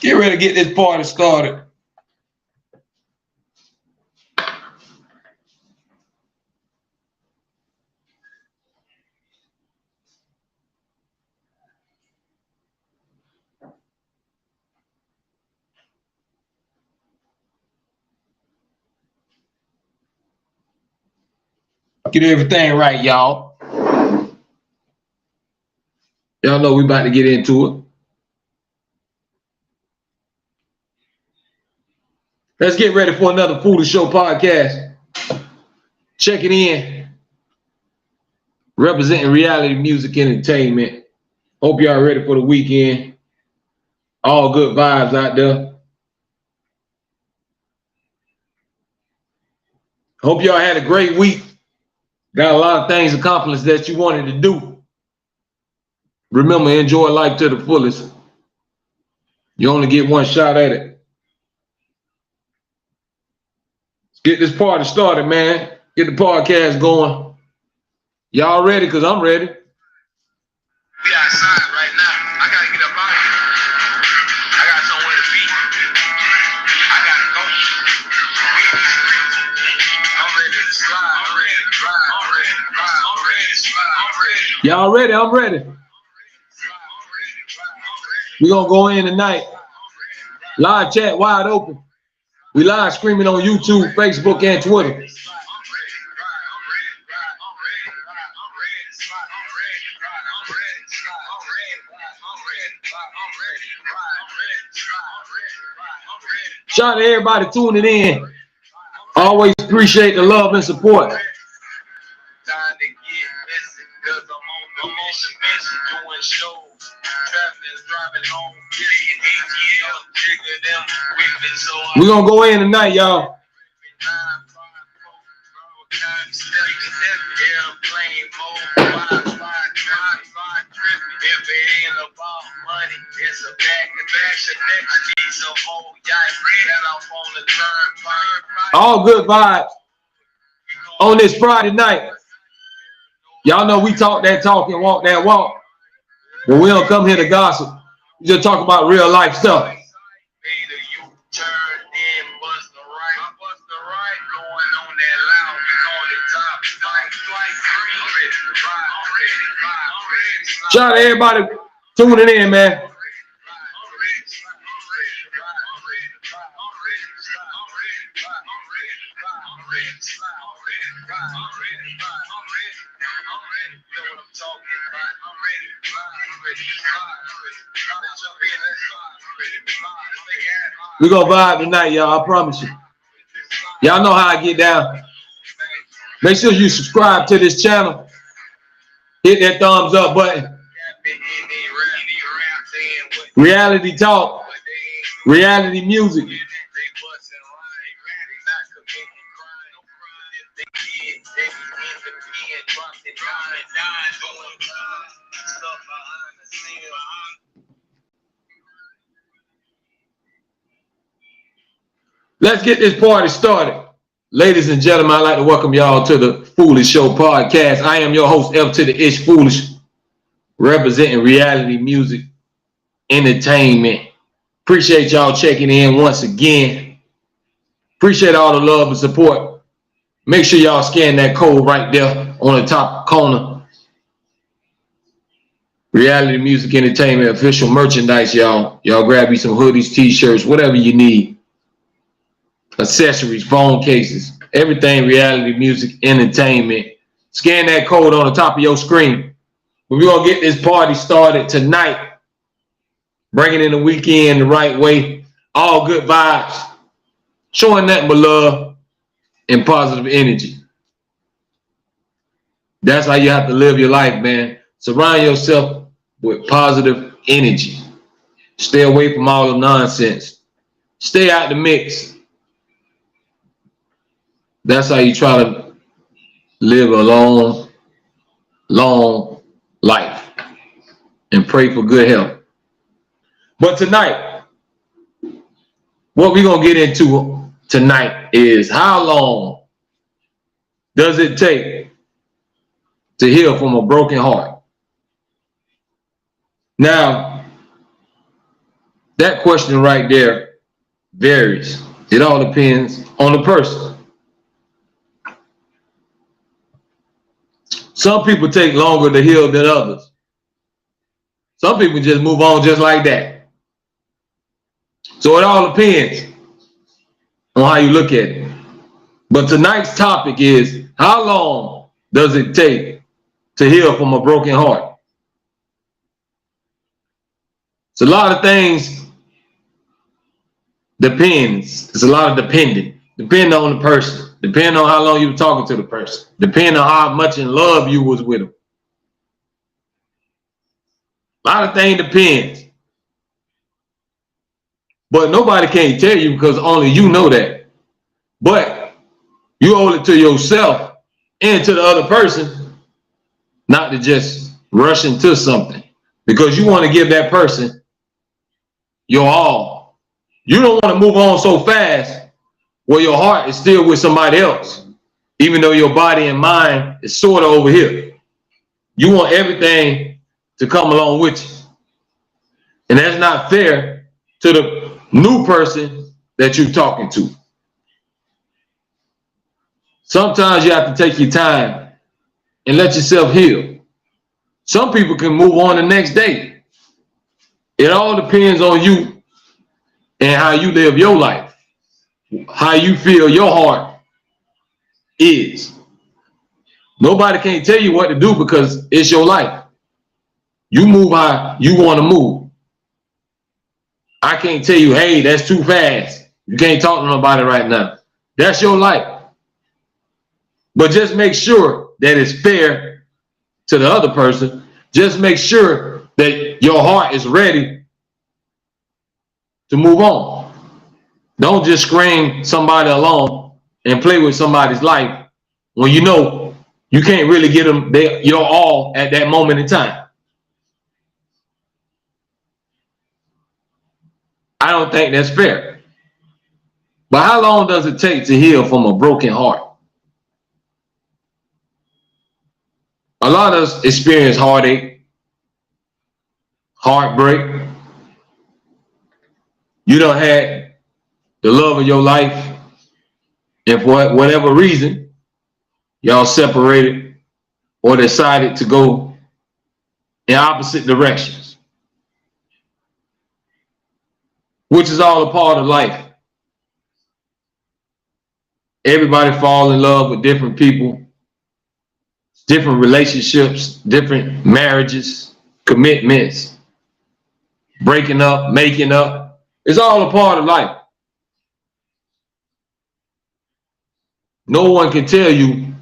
Get ready to get this party started. Get everything right, y'all. Y'all know we about to get into it. Let's get ready for another Foolish Show podcast. Checking in. Representing reality music entertainment. Hope y'all ready for the weekend. All good vibes out there. Hope y'all had a great week. Got a lot of things accomplished that you wanted to do. Remember, enjoy life to the fullest. You only get one shot at it. Let's get this party started, man. Get the podcast going. Y'all ready? Because I'm ready. We outside right now. I got to get up out here. I got somewhere to be. I got to go. I'm ready to slide. I'm ready to drive. I'm ready to drive. I'm ready to slide. I'm ready. Y'all ready? I'm ready. We're going to go in tonight. Live chat wide open. We live streaming on YouTube, Facebook, and Twitter. Shout out to everybody tuning in. Always appreciate the love and support. We're going to go in tonight, y'all. All good vibes on this Friday night. Y'all know we talk that talk and walk that walk, but we don't come here to gossip. We just talk about real life stuff. Shout out to everybody tuning in, man. We're going to vibe tonight, y'all. I promise you. Y'all know how I get down. Make sure you subscribe to this channel. Hit that thumbs up button. Reality talk. Reality music. Let's get this party started. Ladies and gentlemen, I'd like to welcome y'all to the Foolish Show podcast. I am your host, F to the Ish Foolish, representing reality music entertainment. Appreciate y'all checking in once again. Appreciate all the love and support. Make sure y'all scan that code right there on the top corner. Reality music entertainment official merchandise, y'all. Y'all grab you some hoodies, t-shirts, whatever you need. Accessories, phone cases, everything reality music entertainment. Scan that code on the top of your screen. We're going to get this party started tonight. Bringing in the weekend the right way. All good vibes. Showing nothing but love and positive energy. That's how you have to live your life, man. Surround yourself with positive energy. Stay away from all the nonsense. Stay out the mix. That's how you try to live a long, long life and pray for good health. But tonight, what we're going to get into tonight is how long does it take to heal from a broken heart? Now, That question right there varies. It all depends on the person. Some people take longer to heal than others. Some people just move on just like that. So it all depends on how you look at it. But tonight's topic is, how long does it take to heal from a broken heart? It's a lot of things. Depends. It's a lot of depending on the person. Depending on how long you were talking to the person. Depending on how much in love you was with them. A lot of things depends. But nobody can't tell you because only you know that. But you owe it to yourself and to the other person not to just rush into something. Because you want to give that person your all. You don't want to move on so fast where your heart is still with somebody else, even though your body and mind is sort of over here. You want everything to come along with you. And that's not fair to the new person that you're talking to. Sometimes you have to take your time and let yourself heal. Some people can move on the next day. It all depends on you and how you live your life, how you feel your heart is. Nobody can tell you what to do because it's your life. You move how you want to move. I can't tell you, hey, that's too fast. You can't talk to nobody right now. That's your life. But just make sure that it's fair to the other person. Just make sure that your heart is ready to move on. Don't just scream somebody along and play with somebody's life when you know you can't really get them your all at that moment in time. I don't think that's fair. But how long does it take to heal from a broken heart? A lot of us experience heartache, heartbreak. You done had the love of your life, and for whatever reason, y'all separated or decided to go in opposite directions, which is all a part of life. Everybody fall in love with different people, different relationships, different marriages, commitments, breaking up, making up. It's all a part of life. No one can tell you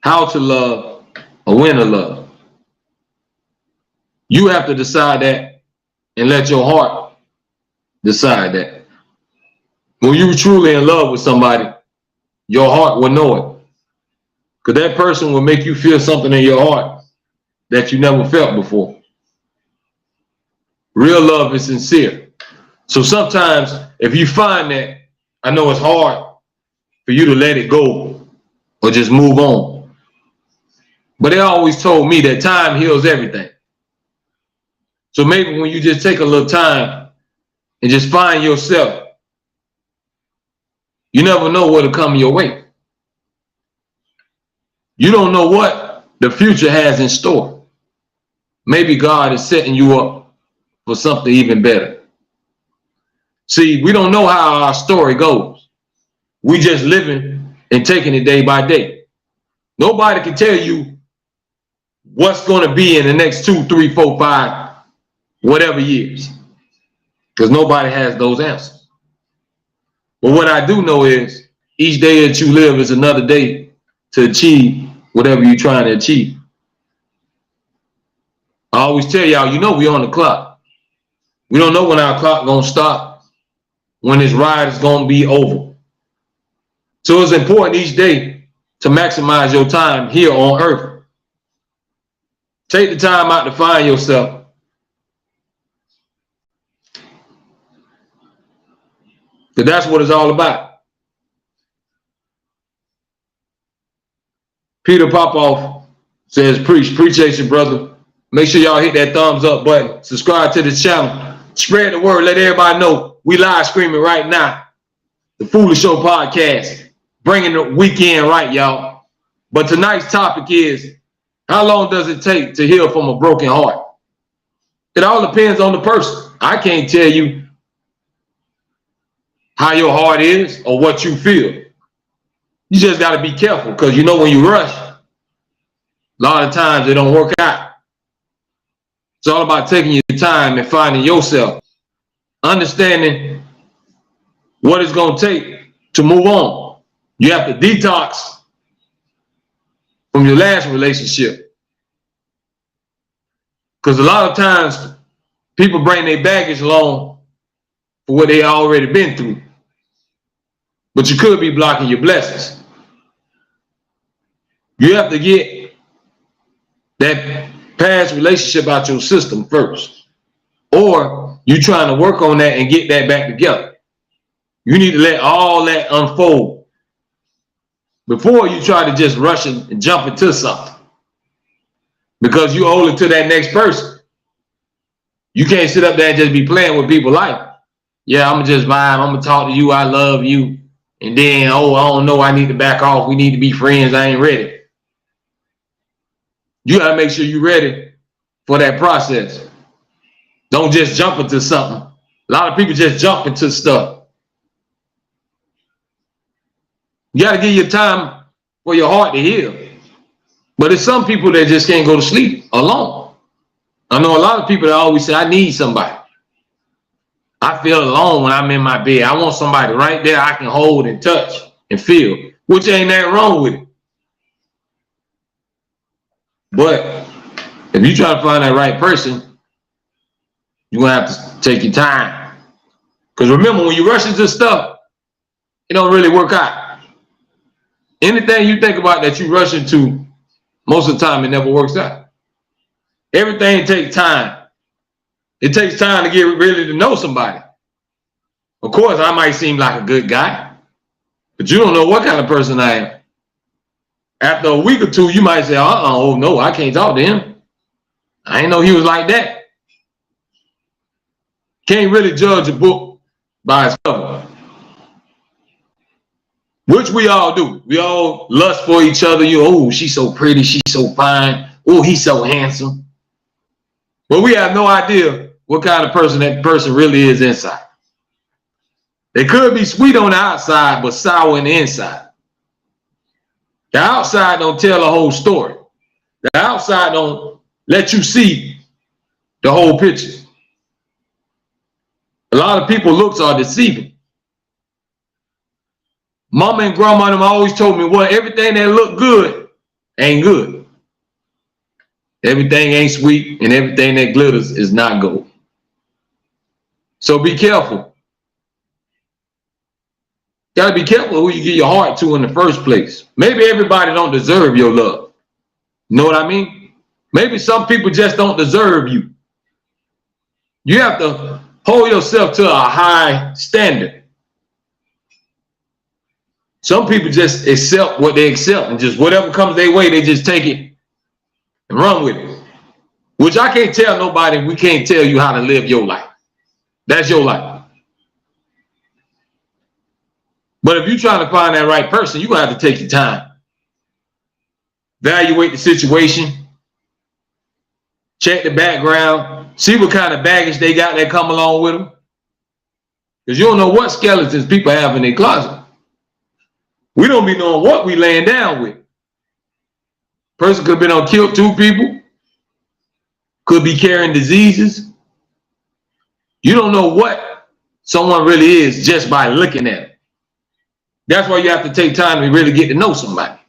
how to love or when to love. You have to decide that and let your heart decide that. When you're truly in love with somebody, your heart will know it. Because that person will make you feel something in your heart that you never felt before. Real love is sincere. So sometimes if you find that, I know it's hard for you to let it go or just move on. But they always told me that time heals everything. So maybe when you just take a little time and just find yourself, you never know what'll come your way. You don't know what the future has in store. Maybe God is setting you up for something even better. See, we don't know how our story goes. We just living and taking it day by day. Nobody can tell you what's going to be in the next 2, 3, 4, 5, whatever years. Because nobody has those answers. But what I do know is each day that you live is another day to achieve whatever you're trying to achieve. I always tell y'all, you know we on the clock. We don't know when our clock gonna stop, when this ride is gonna be over. So it's important each day to maximize your time here on earth. Take the time out to find yourself. Because that's what it's all about. Peter Popoff says, preach. Appreciate you, brother. Make sure y'all hit that thumbs up button. Subscribe to the channel. Spread the word. Let everybody know we live streaming right now. The Foolish Show podcast, bringing the weekend right, y'all. But tonight's topic is, how long does it take to heal from a broken heart? It all depends on the person. I can't tell you how your heart is or what you feel. You just got to be careful, because you know when you rush, a lot of times it don't work out. It's all about taking your time and finding yourself, understanding what it's going to take to move on. You have to detox from your last relationship, because a lot of times people bring their baggage along for what they already been through, but you could be blocking your blessings. You have to get that past relationship out your system first, or you trying to work on that and get that back together. You need to let all that unfold before you try to just rush and jump into something, because you owe it to that next person. You can't sit up there and just be playing with people's life. Yeah, I'm gonna just vibe, I'm gonna talk to you, I love you, and then, oh, I don't know, I need to back off, we need to be friends, I ain't ready. You gotta make sure you're ready for that process. Don't just jump into something. A lot of people just jump into stuff. You gotta give your time for your heart to heal. But there's some people that just can't go to sleep alone. I know a lot of people that always say, I need somebody. I feel alone when I'm in my bed. I want somebody right there I can hold and touch and feel, which ain't nothing wrong with it. But if you try to find that right person, you're gonna have to take your time. Because remember, when you rush into stuff, it don't really work out. Anything you think about that you rush into, most of the time it never works out. Everything takes time. It takes time to get really to know somebody. Of course, I might seem like a good guy, but you don't know what kind of person I am. After a week or two, you might say, oh no, I can't talk to him. I didn't know he was like that. Can't really judge a book by its cover, which we all do. We all lust for each other. Oh, she's so pretty, she's so fine. Oh, he's so handsome. But we have no idea what kind of person that person really is inside. They could be sweet on the outside, but sour on the inside. The outside don't tell the whole story. The outside don't let you see the whole picture. A lot of people's looks are deceiving. Mama and grandma and them always told me, well, everything that look good ain't good. Everything ain't sweet, and everything that glitters is not gold. So be careful. You gotta be careful who you give your heart to in the first place. Maybe everybody don't deserve your love. You know what I mean? Maybe some people just don't deserve you. You have to hold yourself to a high standard. Some people just accept what they accept, and just whatever comes their way, they just take it and run with it. Which I can't tell nobody, we can't tell you how to live your life. That's your life. But if you're trying to find that right person, you're gonna have to take your time. Evaluate the situation. Check the background. See what kind of baggage they got that come along with them. Because you don't know what skeletons people have in their closet. We don't be knowing what we laying down with. Person could have been on killed 2 people. Could be carrying diseases. You don't know what someone really is just by looking at it. That's why you have to take time to really get to know somebody.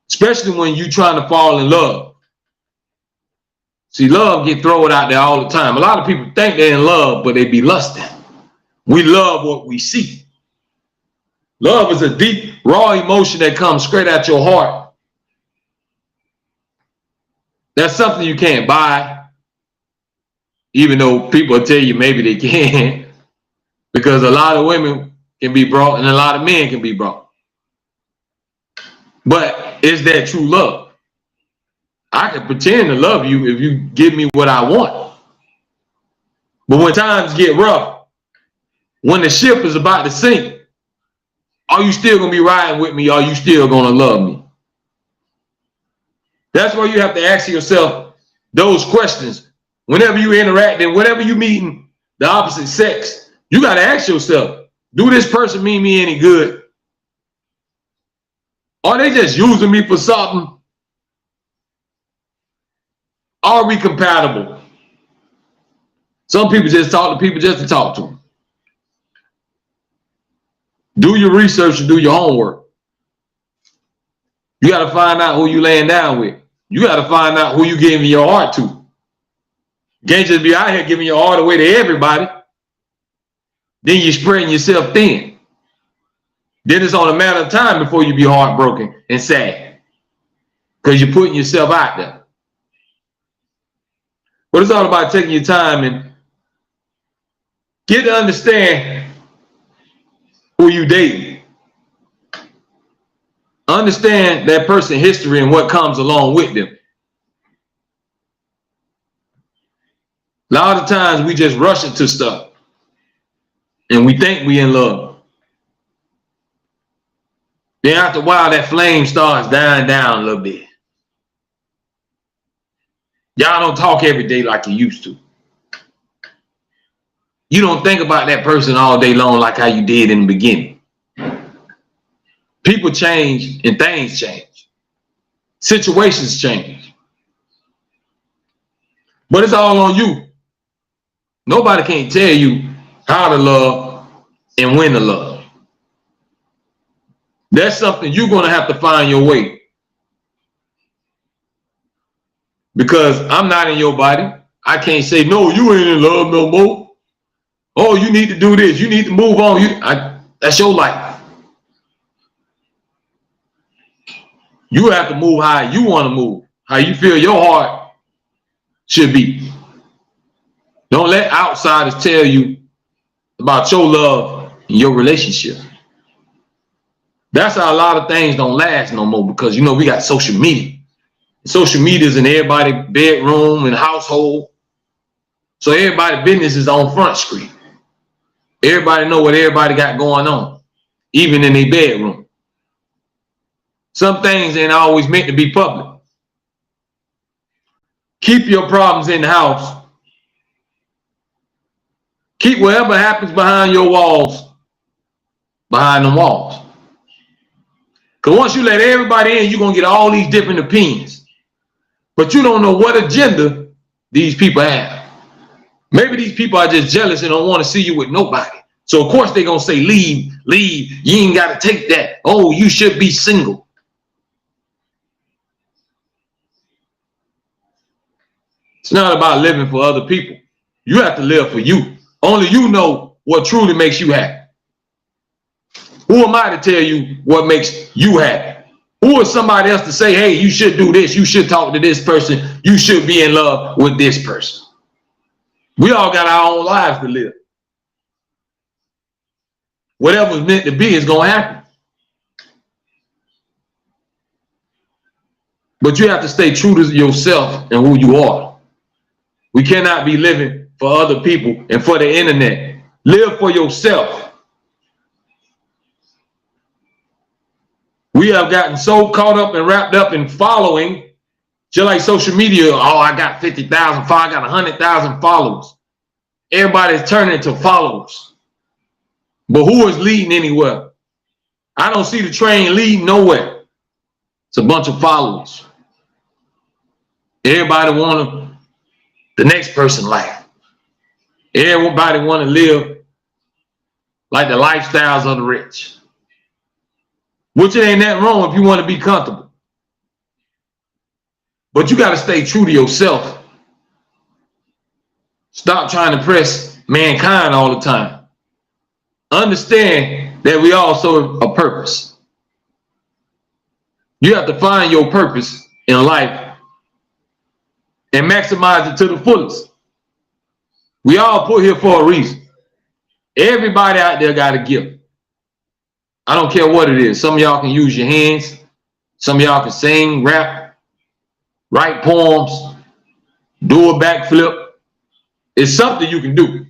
Especially when you're trying to fall in love. See, love get thrown out there all the time. A lot of people think they're in love, but they be lusting. We love what we see. Love is a deep, raw emotion that comes straight out your heart. That's something you can't buy, even though people tell you maybe they can, because a lot of women can be brought and a lot of men can be brought. But is that true love? I can pretend to love you if you give me what I want. But when times get rough, when the ship is about to sink, are you still going to be riding with me? Are you still going to love me? That's why you have to ask yourself those questions. Whenever you interact and whenever you meeting the opposite sex, you got to ask yourself, do this person mean me any good? Are they just using me for something? Are we compatible? Some people just talk to people just to talk to them. Do your research and do your homework. You got to find out who you laying down with. You got to find out who you giving your heart to. You can't just be out here giving your heart away to everybody. Then you're spreading yourself thin. Then it's on a matter of time before you be heartbroken and sad. Because you're putting yourself out there. But it's all about taking your time and get to understand who you dating. Understand that person's history and what comes along with them. A lot of times we just rush into stuff and we think we in love. Then after a while, that flame starts dying down a little bit. Y'all don't talk every day like you used to. You don't think about that person all day long like how you did in the beginning. People change and things change. Situations change. But it's all on you. Nobody can tell you how to love and when to love. That's something you're going to have to find your way. Because I'm not in your body. I can't say, no, you ain't in love no more. Oh, you need to do this. You need to move on. That's your life. You have to move how you want to move, how you feel your heart should be. Don't let outsiders tell you about your love and your relationship. That's how a lot of things don't last no more because, you know, we got social media. Social media is in everybody's bedroom and household. So everybody's business is on front screen. Everybody know what everybody got going on, even in their bedroom. Some things ain't always meant to be public. Keep your problems in the house. Keep whatever happens behind your walls, behind the walls. Because once you let everybody in, you're going to get all these different opinions. But you don't know what agenda these people have. Maybe these people are just jealous and don't want to see you with nobody. So, of course, they're going to say, leave, leave. You ain't got to take that. Oh, you should be single. It's not about living for other people. You have to live for you. Only you know what truly makes you happy. Who am I to tell you what makes you happy? Who is somebody else to say, hey, you should do this. You should talk to this person. You should be in love with this person. We all got our own lives to live. Whatever's meant to be is going to happen. But you have to stay true to yourself and who you are. We cannot be living for other people and for the internet. Live for yourself. We have gotten so caught up and wrapped up in following, just like social media. Oh, I got 50,000 followers, I got 100,000 followers. Everybody's turning to followers. But who is leading anywhere? I don't see the train leading nowhere. It's a bunch of followers. Everybody want the next person's life. Everybody want to live like the lifestyles of the rich. Which it ain't that wrong if you want to be comfortable. But you got to stay true to yourself. Stop trying to press mankind all the time. Understand that we all serve a purpose. You have to find your purpose in life and maximize it to the fullest. We all put here for a reason. Everybody out there got a gift. I don't care what it is. Some of y'all can use your hands. Some of y'all can sing, rap, write poems, do a backflip, It's something you can do.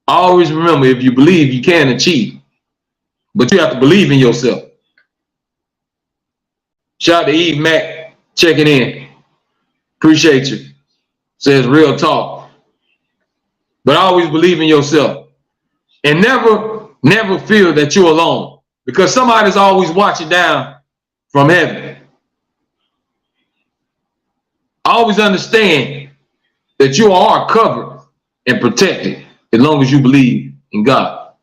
Always remember, if you believe, you can achieve. But you have to believe in yourself. Shout out to Eve Mac checking in. Appreciate you. Says real talk. But always believe in yourself. And never feel that you're alone. Because somebody's always watching down from heaven. Always understand that you are covered and protected as long as you believe in God.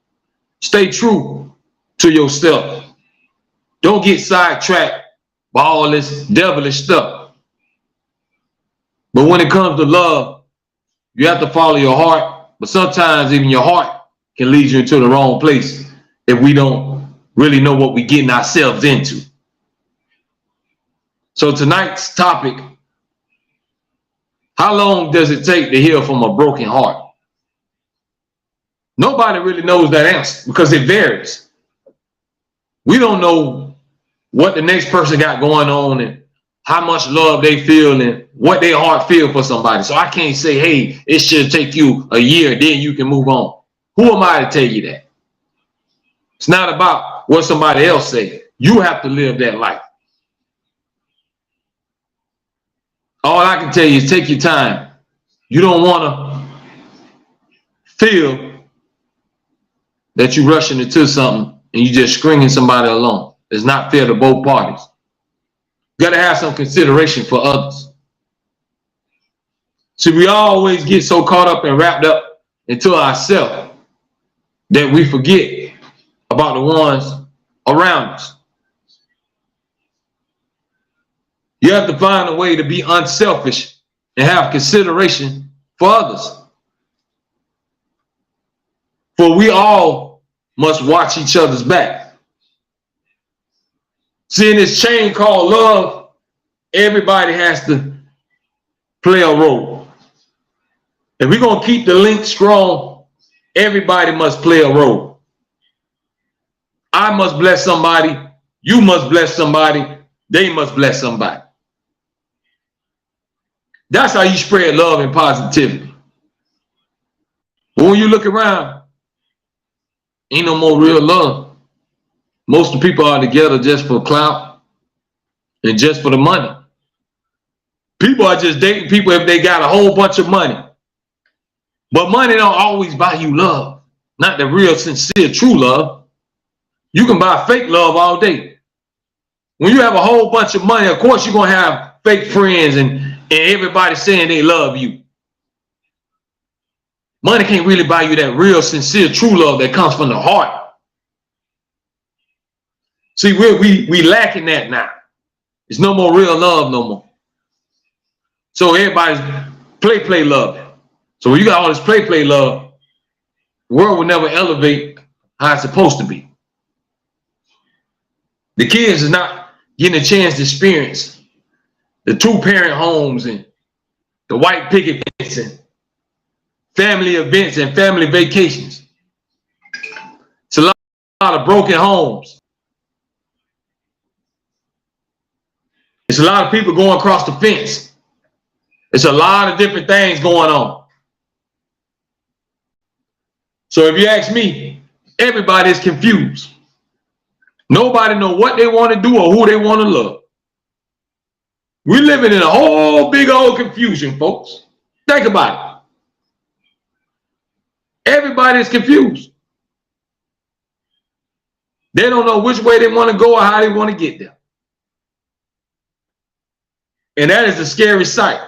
Stay true to yourself. Don't get sidetracked by all this devilish stuff. But when it comes to love, you have to follow your heart. But sometimes even your heart can lead you into the wrong place if we don't really know what we're getting ourselves into. So tonight's topic: how long does it take to heal from a broken heart? Nobody really knows that answer because it varies. We don't know what the next person got going on and how much love they feel and what their heart feel for somebody. So I can't say, hey, it should take you a year, then you can move on. Who am I to tell you that? It's not about what somebody else say. You have to live that life. All I can tell you is take your time. You don't want to feel that you're rushing into something and you just stringing somebody along. It's not fair to both parties. You got to have some consideration for others. See, we always get so caught up and wrapped up into ourselves that we forget about the ones around us. You have to find a way to be unselfish and have consideration for others. For we all must watch each other's back. See, in this chain called love, everybody has to play a role. If we're going to keep the link strong, everybody must play a role. I must bless somebody. You must bless somebody. They must bless somebody. That's how you spread love and positivity. But when you look around, ain't no more real love. Most of the people are together just for clout and just for the money. People are just dating people if they got a whole bunch of money. But money don't always buy you love. Not the real, sincere, true love. You can buy fake love all day. When you have a whole bunch of money, of course you're going to have fake friends and everybody saying they love you. Money can't really buy you that real, sincere, true love that comes from the heart. See, we lacking that now. There's no more real love no more. So everybody's play love. So when you got all this play love, the world will never elevate how it's supposed to be. The kids is not getting a chance to experience the two-parent homes and the white picket fence and family events and family vacations. It's a lot of broken homes. It's a lot of people going across the fence. It's a lot of different things going on. So if you ask me, everybody is confused. Nobody knows what they want to do or who they want to love. We're living in a whole big old confusion, folks. Think about it. Everybody is confused. They don't know which way they want to go or how they want to get there. And that is a scary sight.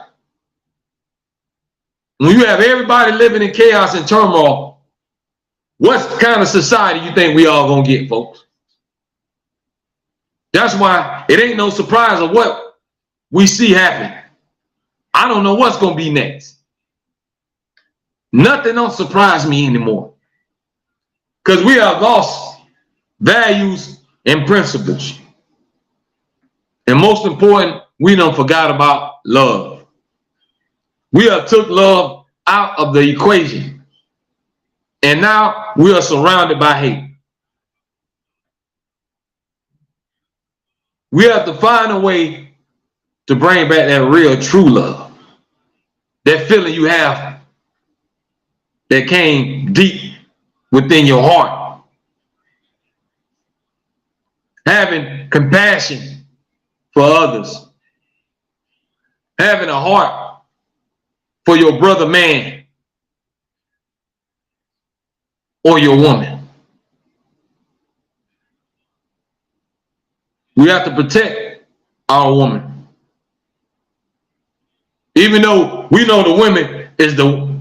When you have everybody living in chaos and turmoil, what kind of society you think we all gonna get, folks? That's why it ain't no surprise of what we see happen. I don't know what's gonna be next. Nothing don't surprise me anymore. Because we have lost values and principles. And most important, we done forgot about love. We have took love out of the equation. And now we are surrounded by hate. We have to find a way to bring back that real true love. that feeling you have that came deep within your heart. Having compassion for others. Having a heart for your brother man or your woman. We have to protect our woman. Even though we know the women is the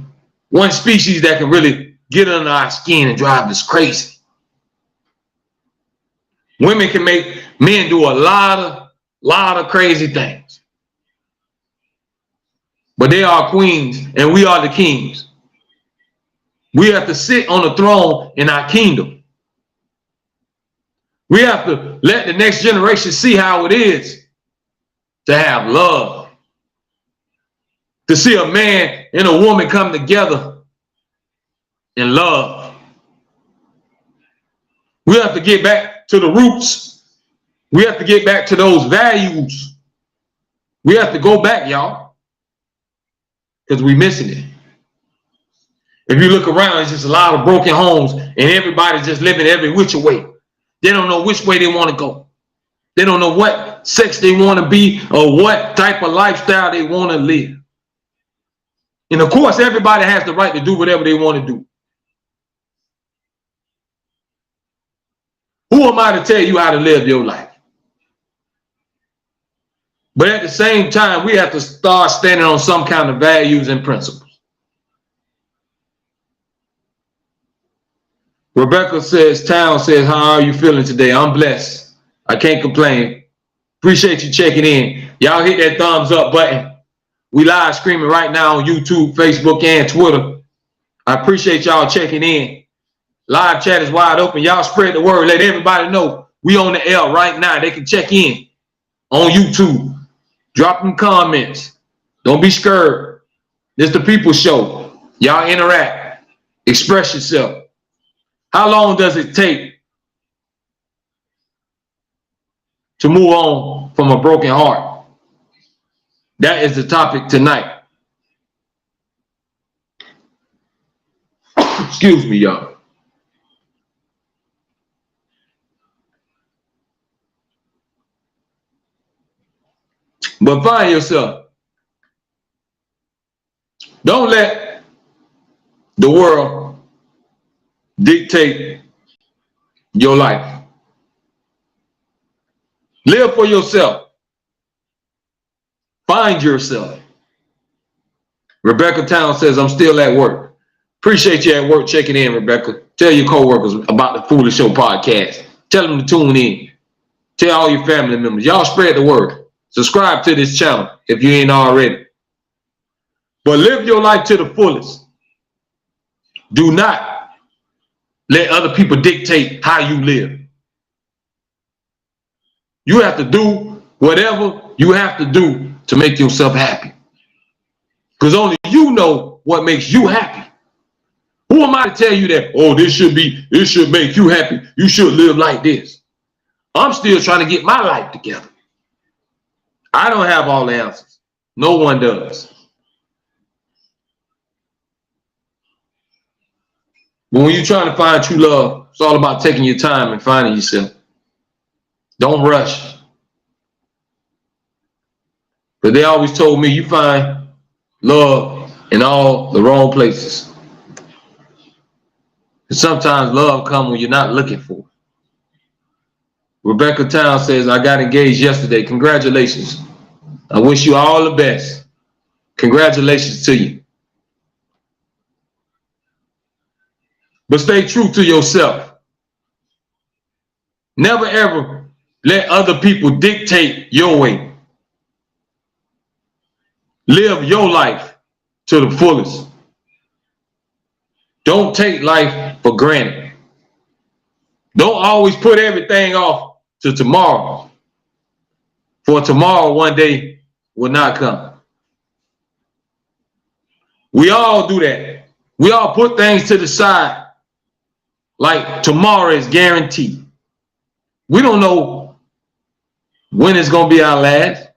one species that can really get under our skin and drive us crazy. Women can make men do a lot of crazy things. But they are queens and we are the kings. We have to sit on the throne in our kingdom. We have to let the next generation see how it is to have love. To see a man and a woman come together in love. We have to get back to the roots. We have to get back to those values. We have to go back, y'all, because we're missing it. If you look around, it's just a lot of broken homes and everybody's just living every which way. They don't know which way they want to go. They don't know what sex they want to be or what type of lifestyle they want to live. And of course, everybody has the right to do whatever they want to do. Who am I to tell you how to live your life? But at the same time, we have to start standing on some kind of values and principles. Rebecca says, Town says, how are you feeling today? I'm blessed. I can't complain. Appreciate you checking in. Y'all hit that thumbs up button. We live streaming right now on YouTube, Facebook, and Twitter. I appreciate y'all checking in. Live chat is wide open. Y'all spread the word. Let everybody know we on the air right now. They can check in on YouTube. Drop them comments. Don't be scared. This the people show. Y'all interact. Express yourself. How long does it take to move on from a broken heart? That is the topic tonight. Excuse me, y'all. But find yourself. Don't let the world dictate your life. Live for yourself. Find yourself. Rebecca Town says, I'm still at work. Appreciate you at work checking in, Rebecca. Tell your coworkers about the Foolish Show podcast. Tell them to tune in. Tell all your family members. Y'all spread the word. Subscribe to this channel if you ain't already. But live your life to the fullest. Do not let other people dictate how you live. You have to do whatever you have to do to make yourself happy. Because only you know what makes you happy. Who am I to tell you that, oh, this should make you happy. You should live like this. I'm still trying to get my life together. I don't have all the answers. No one does. But when you're trying to find true love, it's all about taking your time and finding yourself. Don't rush. But they always told me you find love in all the wrong places. And sometimes love comes when you're not looking for it. Rebecca Town says, I got engaged yesterday. Congratulations. I wish you all the best. Congratulations to you. But stay true to yourself. Never ever let other people dictate your way. Live your life to the fullest. Don't take life for granted. Don't always put everything off to tomorrow. For tomorrow one day will not come. We all do that. We all put things to the side like tomorrow is guaranteed. We don't know when it's going to be our last.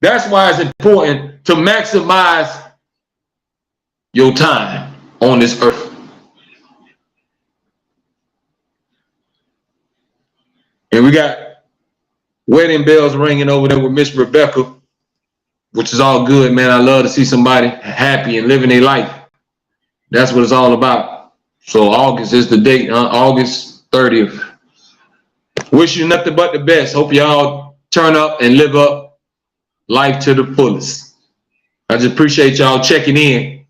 That's why it's important to maximize your time on this earth. And we got wedding bells ringing over there with Miss Rebecca, which is all good, man. I love to see somebody happy and living their life. That's what it's all about. So August is the date, August 30th. Wish you nothing but the best. Hope y'all turn up and live up life to the fullest. I just appreciate y'all checking in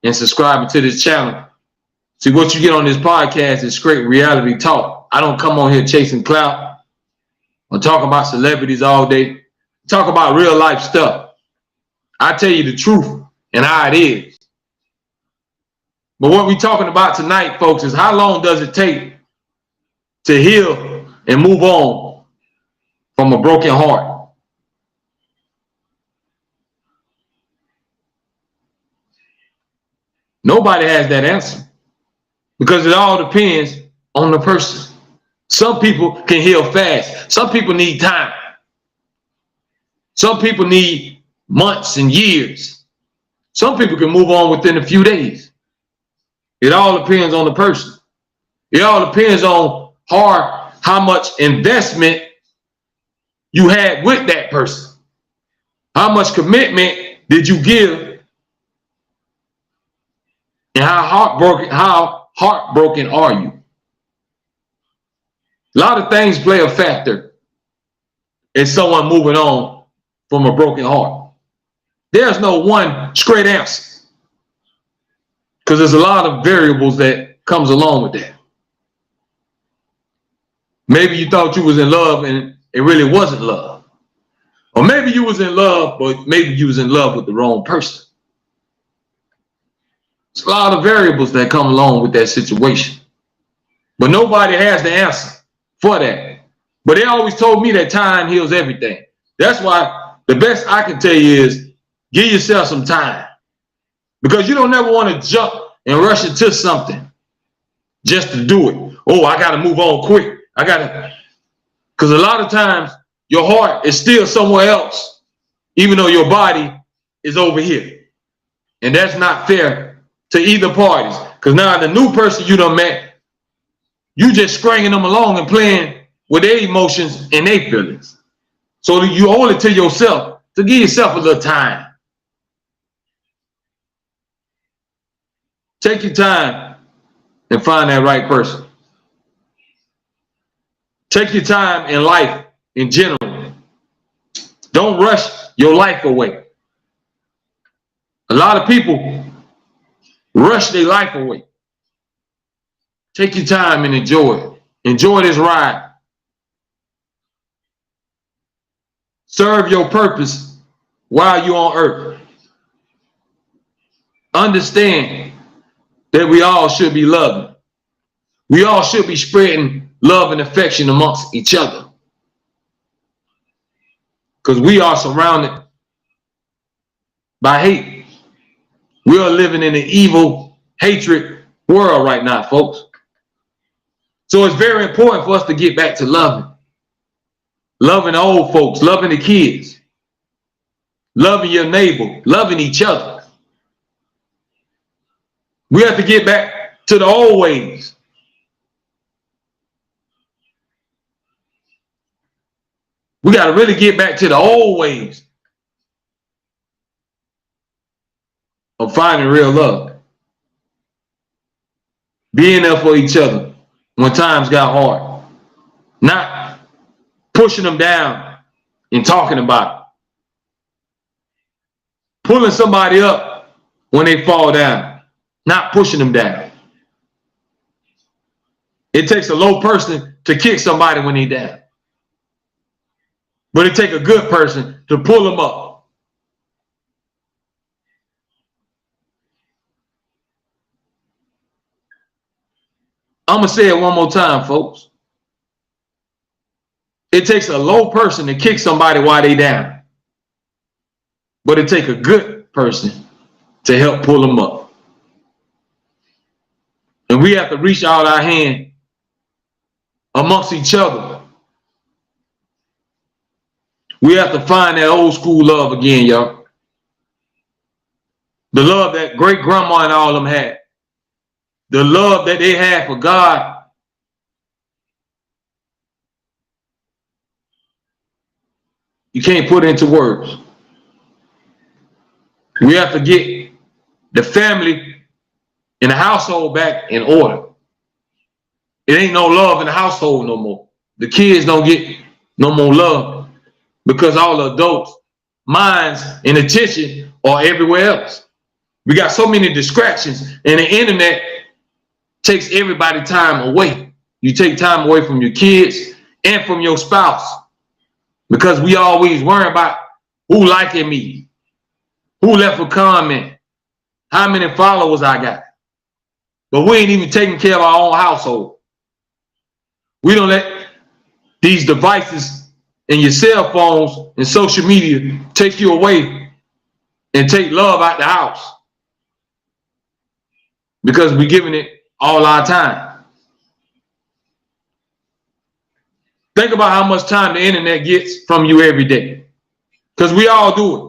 and subscribing to this channel. See, what you get on this podcast is straight reality talk. I don't come on here chasing clout or talk about celebrities all day. Talk about real life stuff. I tell you the truth and how it is. But what we're talking about tonight, folks, is how long does it take to heal and move on from a broken heart? Nobody has that answer because it all depends on the person. Some people can heal fast. Some people need time. Some people need months and years. Some people can move on within a few days. It all depends on the person. It all depends on how much investment you had with that person. How much commitment did you give? And how heartbroken are you? A lot of things play a factor in someone moving on from a broken heart. There's no one straight answer because there's a lot of variables that comes along with that. Maybe you thought you was in love and it really wasn't love. Or maybe you was in love, but maybe you was in love with the wrong person. There's a lot of variables that come along with that situation. But nobody has the answer for that. But they always told me that time heals everything. That's why the best I can tell you is give yourself some time. Because you don't never want to jump and rush into something just to do it. Oh, I got to move on quick. Because a lot of times your heart is still somewhere else, even though your body is over here. And that's not fair to either parties. Because now the new person you done met, you just stringing them along and playing with their emotions and their feelings. So you owe it to yourself to give yourself a little time. Take your time and find that right person. Take your time in life in general. Don't rush your life away. A lot of people rush their life away. Take your time and enjoy it. Enjoy this ride. Serve your purpose while you're on earth. Understand that we all should be loving. We all should be spreading love and affection amongst each other. Because we are surrounded by hate. We are living in an evil, hatred world right now, folks. So it's very important for us to get back to loving. Loving the old folks, loving the kids, loving your neighbor, loving each other. We have to get back to the old ways. We got to really get back to the old ways of finding real love. Being there for each other when times got hard. Not pushing them down and talking about it. Pulling somebody up when they fall down. Not pushing them down. It takes a low person to kick somebody when they're down. But it takes a good person to pull them up. I'm going to say it one more time, folks. It takes a low person to kick somebody while they down. But it takes a good person to help pull them up. And we have to reach out our hand amongst each other We have to find that old school love again, y'all. The love that great grandma and all of them had. The love that they had for God. You can't put it into words. We have to get the family and the household back in order. It ain't no love in the household no more. The kids don't get no more love because all the adults' minds and attention are everywhere else. We got so many distractions, and the internet takes everybody's time away. You take time away from your kids and from your spouse because we always worry about who liking me, who left a comment, how many followers I got. But we ain't even taking care of our own household. We don't let these devices and your cell phones and social media take you away and take love out the house because we're giving it all our time. Think about how much time the internet gets from you every day, because we all do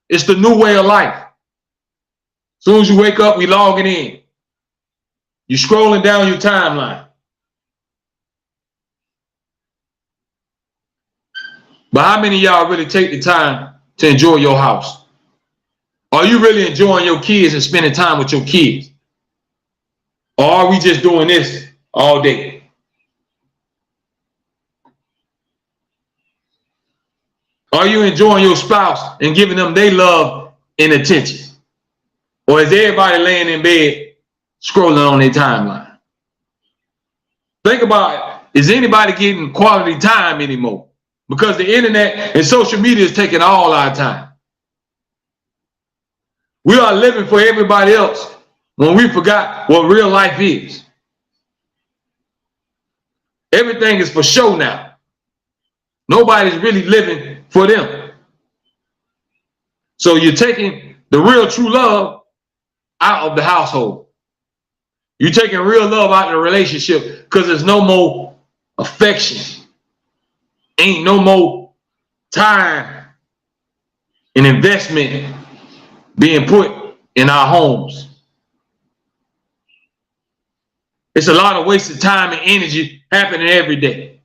it. It's the new way of life. As soon as you wake up, we logging in. You're scrolling down your timeline. But how many of y'all really take the time to enjoy your house? Are you really enjoying your kids and spending time with your kids? Or are we just doing this all day? Are you enjoying your spouse and giving them their love and attention? Or is everybody laying in bed scrolling on their timeline? Think about it. Is anybody getting quality time anymore? Because the internet and social media is taking all our time. We are living for everybody else when we forgot what real life is. Everything is for show now. Nobody's really living for them. So you're taking the real true love out of the household. You're taking real love out of the relationship because there's no more affection. Ain't no more time and investment being put in our homes. It's a lot of wasted time and energy happening every day.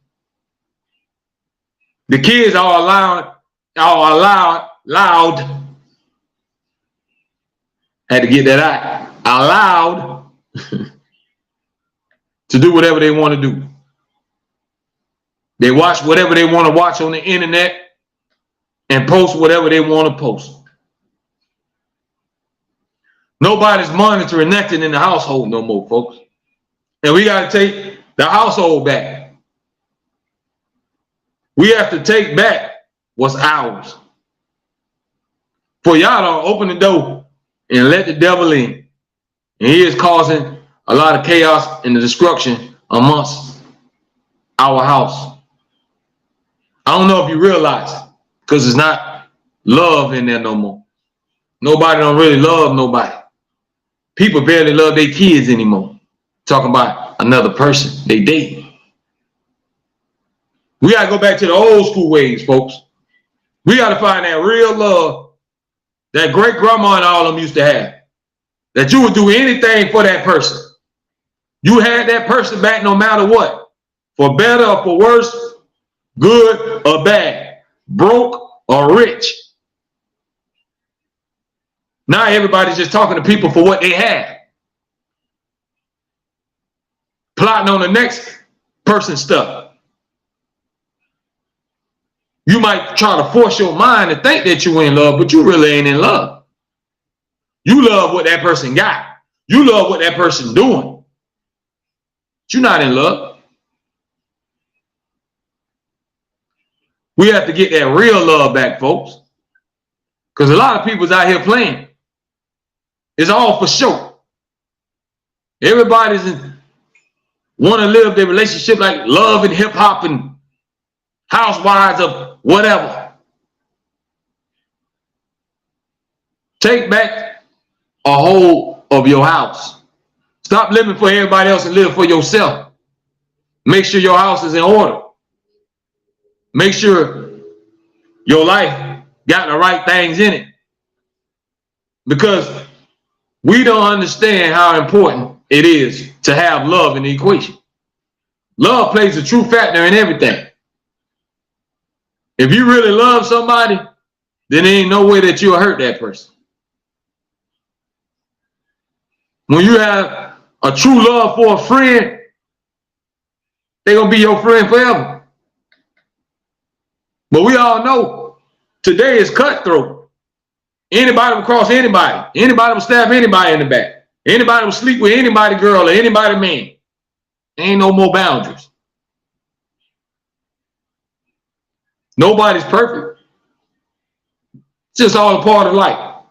The kids are allowed, had to get that out, allowed to do whatever they want to do. They watch whatever they want to watch on the internet and post whatever they want to post. Nobody's monitoring nothing in the household no more, folks. And we got to take the household back. We have to take back what's ours. For y'all to open the door and let the devil in. And he is causing a lot of chaos and the destruction amongst our house. I don't know if you realize it, because it's not love in there no more. Nobody don't really love nobody. People barely love their kids anymore. Talking about another person they date. We got to go back to the old school ways, folks. We got to find that real love that great grandma and all of them used to have. That you would do anything for that person. You had that person back no matter what. For better or for worse, good or bad, broke or rich. Now everybody's just talking to people for what they have. Plotting on the next person's stuff. You might try to force your mind to think that you're in love, but you really ain't in love. You love what that person got. You love what that person's doing. But you're not in love. We have to get that real love back, folks. Because a lot of people's out here playing. It's all for show. Everybody's want to live their relationship like love and hip hop and housewives of whatever. Take back a hold of your house. Stop living for everybody else and live for yourself. Make sure your house is in order. Make sure your life got the right things in it. Because we don't understand how important it is to have love in the equation. Love plays a true factor in everything. If you really love somebody, then there ain't no way that you'll hurt that person. When you have a true love for a friend, they're going to be your friend forever. But we all know today is cutthroat. Anybody will cross anybody. Anybody will stab anybody in the back. Anybody will sleep with anybody girl or anybody man. Ain't no more boundaries. Nobody's perfect. It's just all a part of life.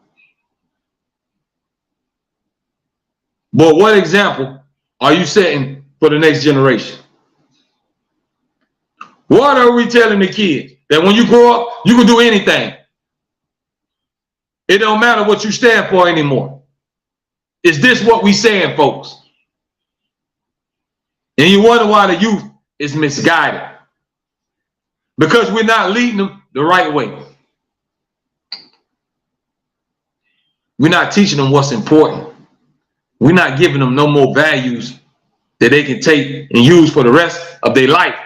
But what example are you setting for the next generation? What are we telling the kids? That when you grow up, you can do anything. It don't matter what you stand for anymore. Is this what we saying, folks? And you wonder why the youth is misguided. Because we're not leading them the right way. We're not teaching them what's important. We're not giving them no more values that they can take and use for the rest of their life.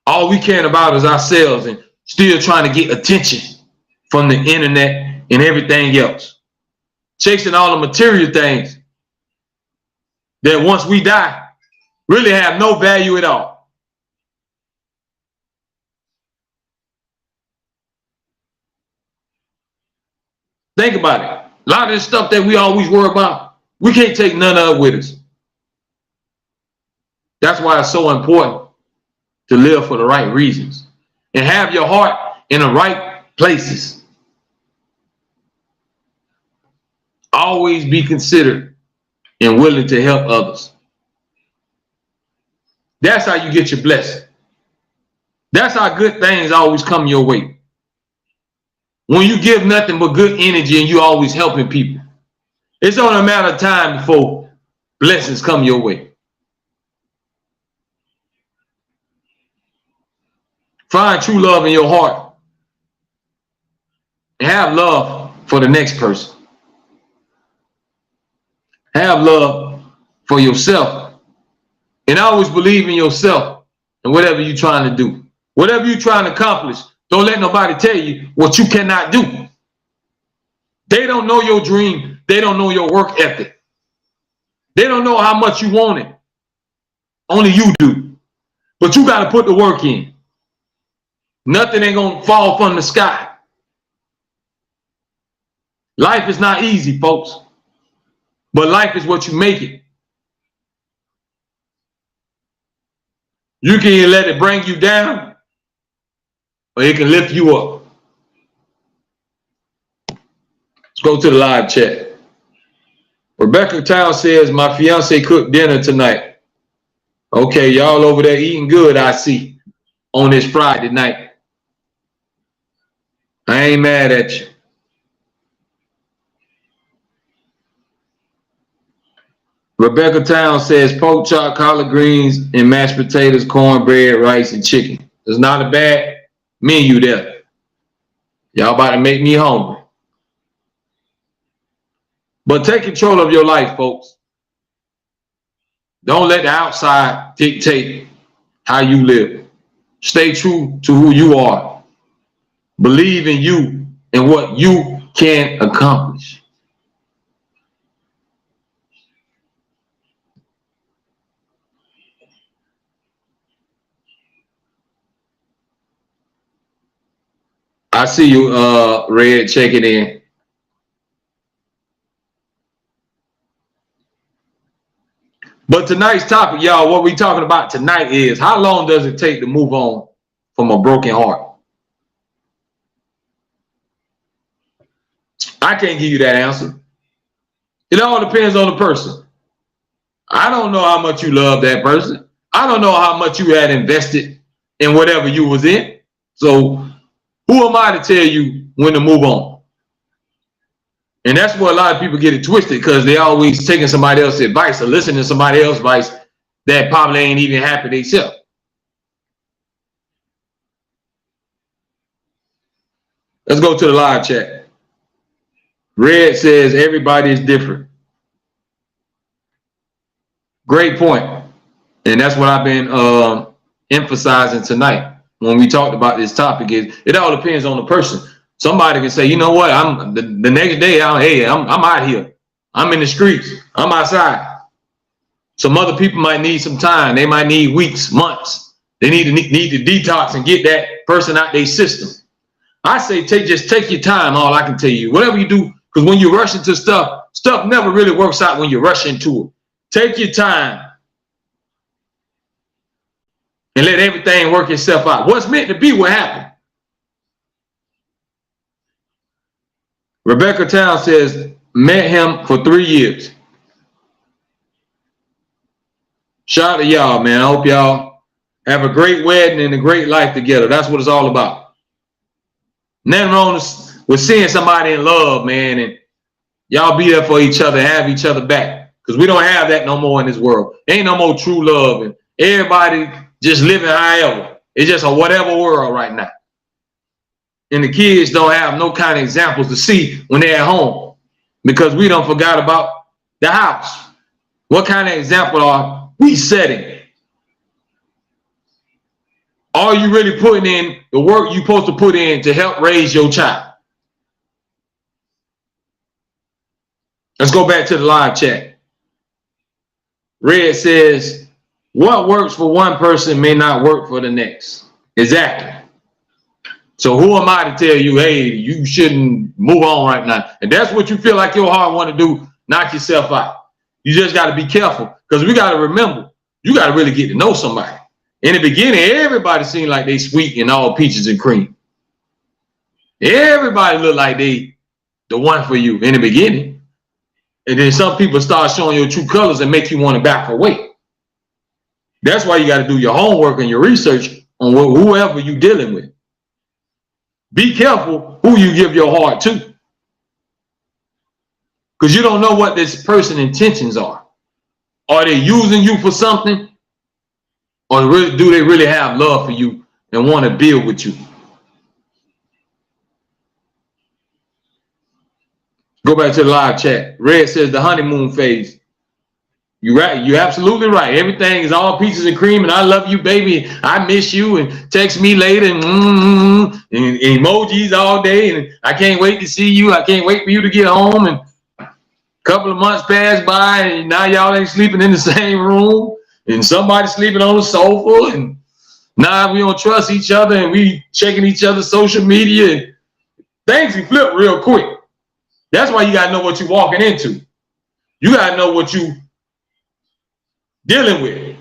All we care about is ourselves and still trying to get attention from the internet and everything else. Chasing all the material things that once we die really have no value at all. Think about it. A lot of this stuff that we always worry about, we can't take none of it with us. That's why it's so important to live for the right reasons and have your heart in the right places. Always be considerate and willing to help others. That's how you get your blessing. That's how good things always come your way. When you give nothing but good energy and you always helping people, it's only a matter of time before blessings come your way. Find true love in your heart and have love for the next person. Have love for yourself and always believe in yourself and whatever you're trying to do. Whatever you're trying to accomplish, don't let nobody tell you what you cannot do. They don't know your dream. They don't know your work ethic. They don't know how much you want it. Only you do. But you got to put the work in. Nothing ain't going to fall from the sky. Life is not easy, folks. But life is what you make it. You can either let it bring you down or it can lift you up. Let's go to the live chat. Rebecca Town says, my fiance cooked dinner tonight. Okay, y'all over there eating good, I see, on this Friday night. I ain't mad at you. Rebecca Town says, pork chop, collard greens, and mashed potatoes, cornbread, rice, and chicken. It's not a bad menu there. Y'all about to make me hungry. But take control of your life, folks. Don't let the outside dictate how you live. Stay true to who you are. Believe in you and what you can accomplish. I see you, Red, checking in. But tonight's topic, y'all, what we talking about tonight is how long does it take to move on from a broken heart? I can't give you that answer. It all depends on the person. I don't know how much you love that person. I don't know how much you had invested in whatever you was in. So who am I to tell you when to move on? And that's where a lot of people get it twisted because they always taking somebody else's advice or listening to somebody else's advice that probably ain't even happy themselves. Let's go to the live chat. Red says everybody is different. Great point. And that's what I've been emphasizing tonight when we talked about this topic. Is it all depends on the person. Somebody can say, you know what, I'm the next day, I'm out here. I'm in the streets. I'm outside. Some other people might need some time. They might need weeks, months. They need to detox and get that person out their system. I say just take your time. All I can tell you, whatever you do, because when you rush into stuff never really works out when you rush into it. Take your time and let everything work itself out. What's meant to be will happen. Rebecca Town says, met him for 3 years. Shout out to y'all, man. I hope y'all have a great wedding and a great life together. That's what it's all about. Nothing wrong with seeing somebody in love, man, and y'all be there for each other, have each other back. Because we don't have that no more in this world. Ain't no more true love, and everybody just living however. It's just a whatever world right now. And the kids don't have no kind of examples to see when they're at home because we don't forgot about the house. What kind of example are we setting? Are you really putting in the work you're supposed to put in to help raise your child? Let's go back to the live chat. Red says, what works for one person may not work for the next. Exactly. So who am I to tell you, hey, you shouldn't move on right now? And that's what you feel like your heart want to do, knock yourself out. You just got to be careful because we got to remember, you got to really get to know somebody. In the beginning, everybody seemed like they sweet and all peaches and cream. Everybody looked like they the one for you in the beginning. And then some people start showing your true colors and make you want to back away. That's why you got to do your homework and your research on whoever you're dealing with. Be careful who you give your heart to. Because you don't know what this person's intentions are. Are they using you for something? Or do they really have love for you and want to build with you? Go back to the live chat. Red says the honeymoon phase. You're right. You're absolutely right. Everything is all peaches and cream, and I love you, baby. I miss you, and text me later, and emojis all day, and I can't wait to see you. I can't wait for you to get home. And a couple of months pass by, and now y'all ain't sleeping in the same room, and somebody sleeping on the sofa, and now we don't trust each other, and we checking each other's social media, and things can flip real quick. That's why you gotta know what you're walking into. You gotta know what you dealing with.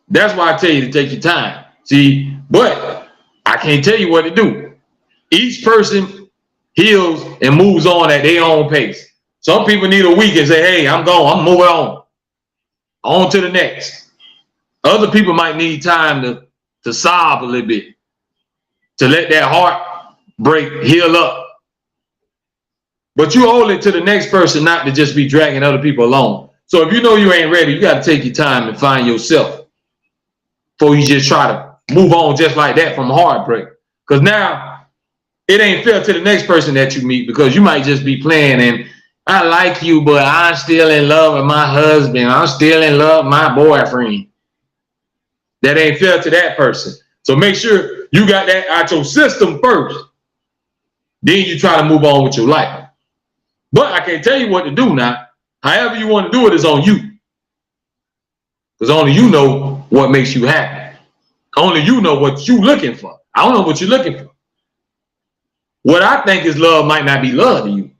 That's why I tell you to take your time. See, but I can't tell you what to do. Each person heals and moves on at their own pace. Some people need a week and say, hey, I'm going, I'm moving on to the next. Other people might need time to sob a little bit, to let that heart break, heal up. But you owe it to the next person not to just be dragging other people along. So if you know you ain't ready, you got to take your time and find yourself before you just try to move on just like that from heartbreak. Because now it ain't fair to the next person that you meet because you might just be playing and I like you, but I'm still in love with my husband. I'm still in love with my boyfriend. That ain't fair to that person. So make sure you got that out your system first. Then you try to move on with your life. But I can't tell you what to do now. However you want to do it is on you. Because only you know what makes you happy. Only you know what you're looking for. I don't know what you're looking for. What I think is love might not be love to you.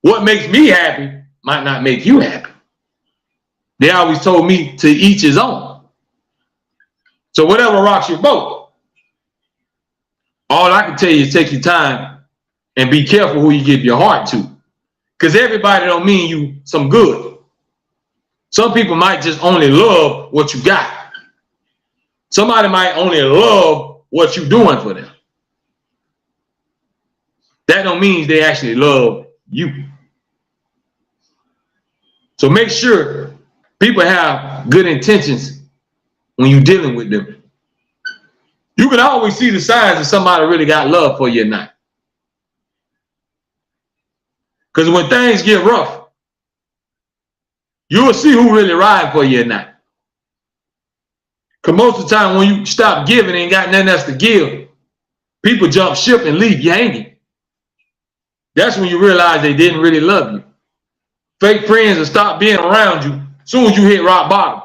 What makes me happy might not make you happy. They always told me to each his own. So whatever rocks your boat. All I can tell you is take your time and be careful who you give your heart to. Because everybody don't mean you some good. Some people might just only love what you got. Somebody might only love what you're doing for them. That don't mean they actually love you. So make sure people have good intentions when you're dealing with them. You can always see the signs that somebody really got love for you or not. Because when things get rough, you'll see who really riding for you or not. Because most of the time when you stop giving and ain't got nothing else to give, people jump ship and leave you hanging. That's when you realize they didn't really love you. Fake friends will stop being around you as soon as you hit rock bottom.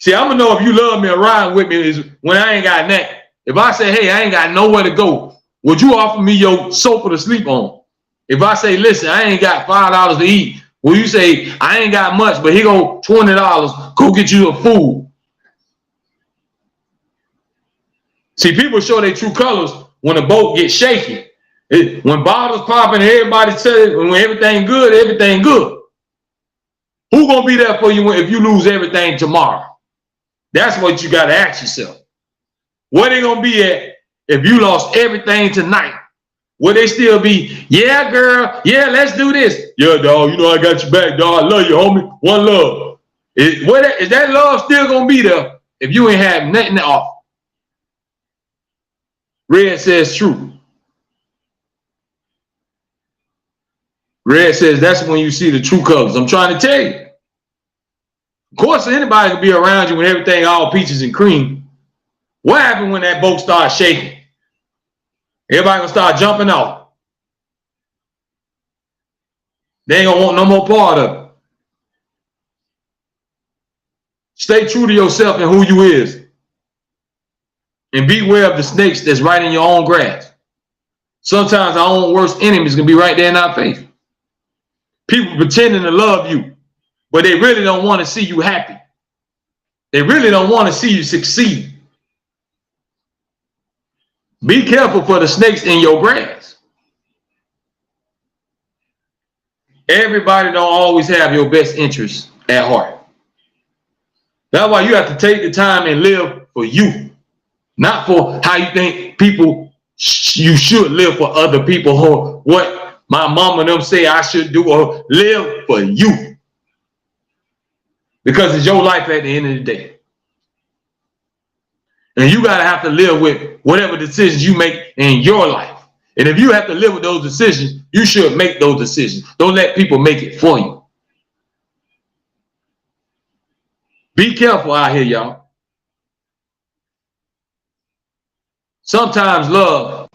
See, I'm going to know if you love me or ride with me is when I ain't got nothing. If I say, hey, I ain't got nowhere to go, would you offer me your sofa to sleep on? If I say, listen, I ain't got $5 to eat, will you say, I ain't got much, but here go $20, go get you a food? See, people show their true colors when the boat gets shaky. When bottles popping, everybody says when everything good, everything good. Who gonna be there for you if you lose everything tomorrow? That's what you gotta ask yourself. Where they gonna be at if you lost everything tonight? Will they still be, yeah, girl, yeah, let's do this. Yeah, dog, you know I got your back, dog. I love you, homie. One love. Is that love still gonna be there if you ain't have nothing to offer? Red says true. Red says that's when you see the true colors. I'm trying to tell you. Of course, anybody can be around you when everything all peaches and cream. What happened when that boat starts shaking? Everybody gonna start jumping off. They ain't gonna want no more part of it. Stay true to yourself and who you is. And beware of the snakes that's right in your own grass. Sometimes our own worst enemies can be right there in our face. People pretending to love you, but they really don't want to see you happy. They really don't want to see you succeed. Be careful for the snakes in your grass. Everybody don't always have your best interests at heart. That's why you have to take the time and live for you, not for how you think people you should live for other people or what my mom and them say I should do, or live for you. Because it's your life at the end of the day. And you got to have to live with whatever decisions you make in your life. And if you have to live with those decisions, you should make those decisions. Don't let people make it for you. Be careful out here, y'all. Sometimes love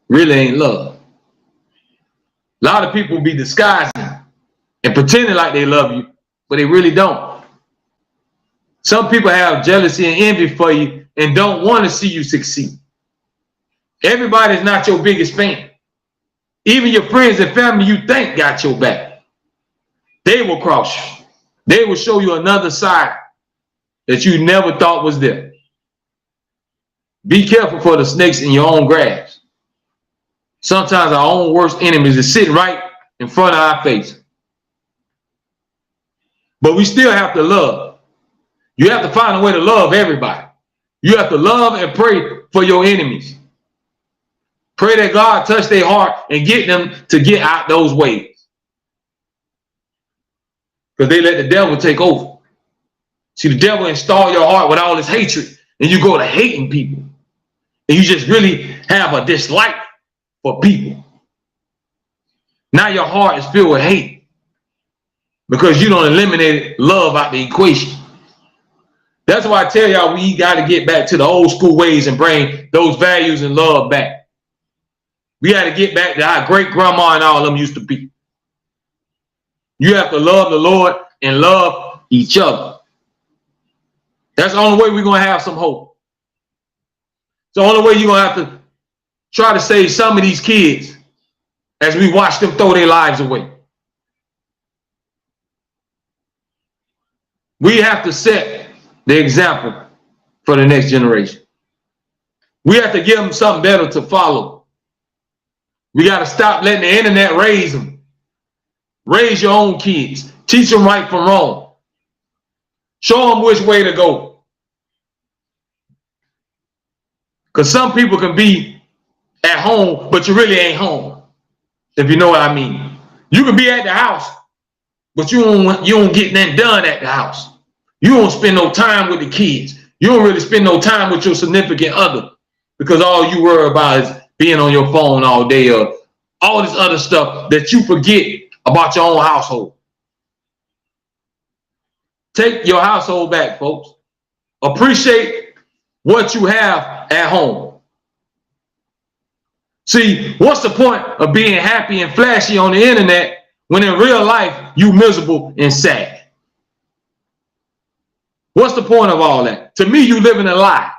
really ain't love. A lot of people be disguising and pretending like they love you, but they really don't. Some people have jealousy and envy for you and don't want to see you succeed. Everybody's not your biggest fan. Even your friends and family you think got your back. They will cross you. They will show you another side that you never thought was there. Be careful for the snakes in your own grass. Sometimes our own worst enemies are sitting right in front of our face. But we still have to love. You have to find a way to love everybody. You have to love and pray for your enemies. Pray that God touch their heart and get them to get out those ways. Because they let the devil take over. See, the devil install your heart with all this hatred, and you go to hating people. And you just really have a dislike for people. Now your heart is filled with hate because you don't eliminate love out the equation. That's why I tell y'all we got to get back to the old school ways and bring those values and love back. We got to get back to how great grandma and all of them used to be. You have to love the Lord and love each other. That's the only way we're going to have some hope. It's the only way you're going to have to try to save some of these kids as we watch them throw their lives away. We have to set the example for the next generation. We have to give them something better to follow. We got to stop letting the internet raise them. Raise your own kids. Teach them right from wrong. Show them which way to go. Because some people can be at home, but you really ain't home, if you know what I mean. You can be at the house, but you don't get nothing done at the house. You don't spend no time with the kids. You don't really spend no time with your significant other because all you worry about is being on your phone all day or all this other stuff that you forget about your own household. Take your household back, folks. Appreciate what you have at home. See, what's the point of being happy and flashy on the internet when in real life you miserable and sad? What's the point of all that? To me, you living a lie.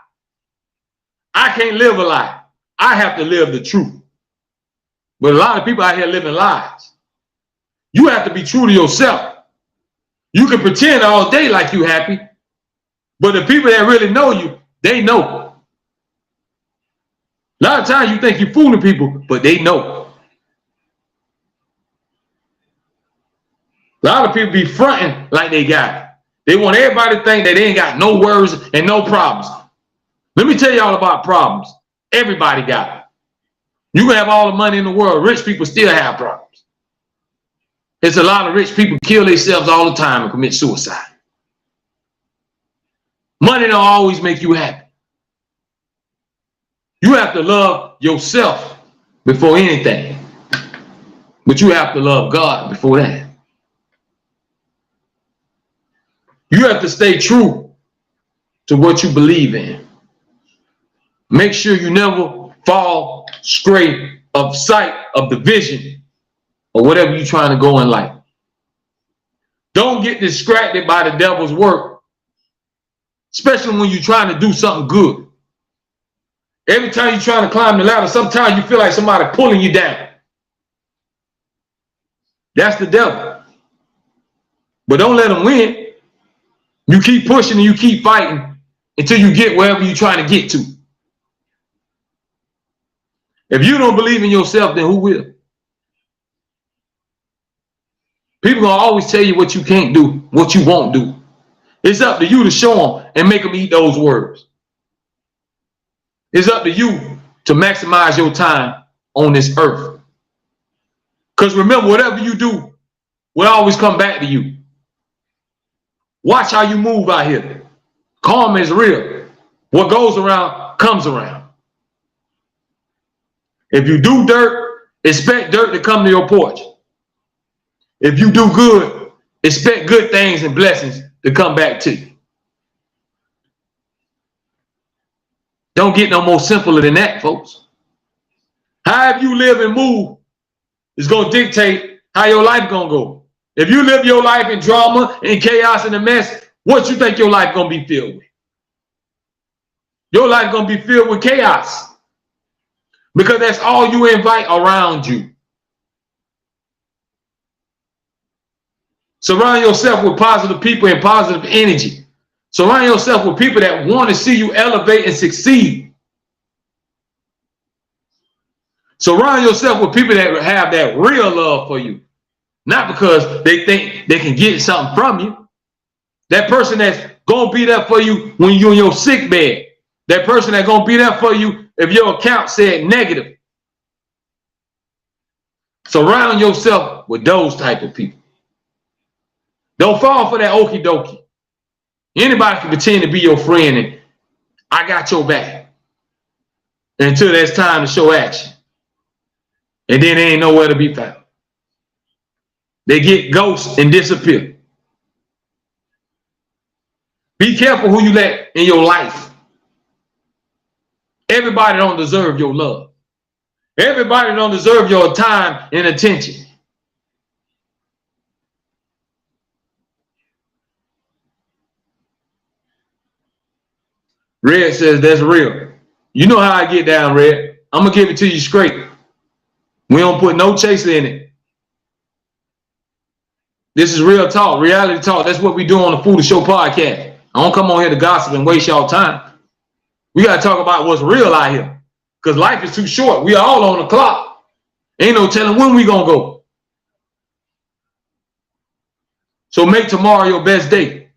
I can't live a lie. I have to live the truth. But a lot of people out here living lies. You have to be true to yourself. You can pretend all day like you happy, but the people that really know you, they know. A lot of times you think you're fooling people, but they know. A lot of people be fronting like they got it. They want everybody to think that they ain't got no worries and no problems. Let me tell y'all about problems. Everybody got it. You can have all the money in the world. Rich people still have problems. There's a lot of rich people kill themselves all the time and commit suicide. Money don't always make you happy. You have to love yourself before anything. But you have to love God before that. You have to stay true to what you believe in. Make sure you never fall stray of sight of the vision or whatever you're trying to go in life. Don't get distracted by the devil's work, especially when you're trying to do something good. Every time you're trying to climb the ladder, sometimes you feel like somebody pulling you down. That's the devil. But don't let him win. You keep pushing and you keep fighting until you get wherever you're trying to get to. If you don't believe in yourself, then who will? People gonna always tell you what you can't do, what you won't do. It's up to you to show them and make them eat those words. It's up to you to maximize your time on this earth. Because remember, whatever you do will always come back to you. Watch how you move out here. Karma is real. What goes around comes around. If you do dirt, expect dirt to come to your porch. If you do good, expect good things and blessings to come back to you. Don't get no more simpler than that, folks. However you live and move is going to dictate how your life going to go. If you live your life in drama and chaos and a mess, what you think your life going to be filled with? Your life going to be filled with chaos. Because that's all you invite around you. Surround yourself with positive people and positive energy. Surround yourself with people that want to see you elevate and succeed. Surround yourself with people that have that real love for you. Not because they think they can get something from you. That person that's going to be there for you when you're in your sick bed. That person that's going to be there for you if your account said negative. Surround yourself with those type of people. Don't fall for that okie dokie. Anybody can pretend to be your friend and I got your back. Until there's time to show action. And then they ain't nowhere to be found. They get ghosts and disappear. Be careful who you let in your life. Everybody don't deserve your love. Everybody don't deserve your time and attention. Red says that's real. You know how I get down, Red. I'm going to give it to you straight. We don't put no chaser in it. This is real talk, reality talk. That's what we do on the Foolish Show podcast. I don't come on here to gossip and waste y'all time. We got to talk about what's real out here. Because life is too short. We all on the clock. Ain't no telling when we going to go. So make tomorrow your best day.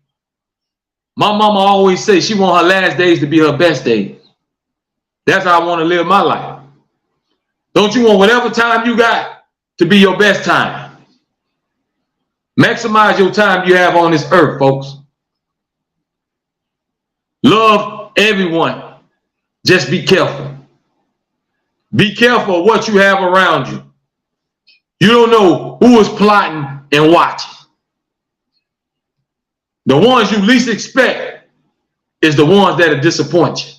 My mama always say she want her last days to be her best days. That's how I want to live my life. Don't you want whatever time you got to be your best time? Maximize your time you have on this earth, folks. Love everyone. Just be careful. Be careful of what you have around you. You don't know who is plotting and watching. The ones you least expect is the ones that'll disappoint you.